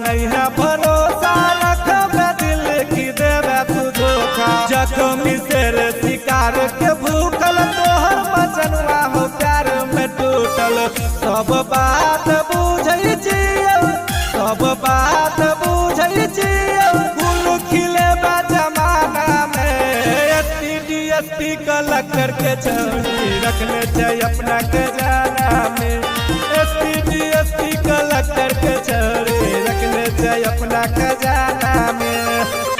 नहीं है भरोसा रखब दिल की देवे तू धोखा। जख्मी शेर शिकार के भूखल तोहर मजनुआ हो प्यार में टूटल। सब बात बुझै छियै, सब बात बुझै छियै, फूल खिले बा जमाना में। एसपी कलेक्टर के छवि रखले छै अपना खजाना में। एसपी कलेक्टर के छवि रखले छै अपना खजाना में।